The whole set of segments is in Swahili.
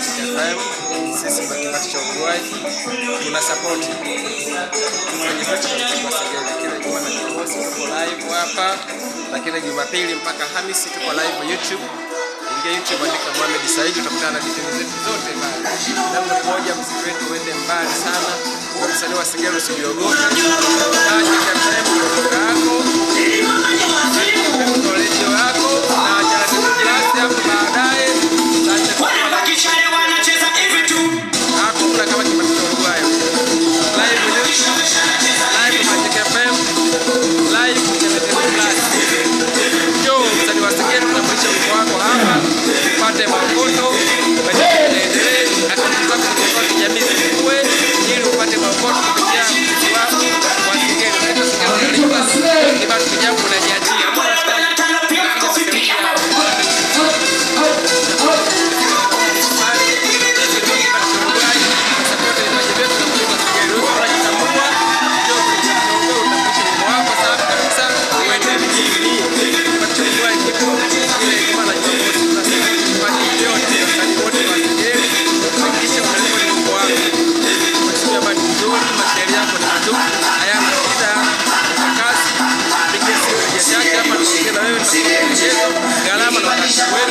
Magic FM. Sisi kwa kibati cha Uruguay tuna support kwenye festival kwa Singeli kila Jumamosi tuko live hapa, lakini Jumapili mpaka Hamisi tuko live YouTube. Ingia YouTube andika Mohamed Said, utakutana na details zetu zote pale. Namba moja, mziki wetu uende mbali sana. Kwa msanii wa Singeli usiogope. Magic FM yako. Knowledge yako na jana class hapo baadaye. Asante kwa wakichelewa wanacheza hivi tu. Hakuna kama kibati cha Uruguay. Live YouTube, live Magic FM, live Class. Yo, msanii wa Singeli tunamwisha wimbo wako hapa. Upate makoto, endelee akaunti zako kwa kijamii zikue ili upate makoto kupitia mziki wako wa Singeli. Ndio Singeli kibati cha jambo unajiachia. Gharama na wakati wetu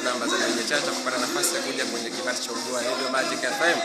namba za Chacha kupata nafasi ya kuja kwenye kibati cha Uruguay. Ndio Magic FM.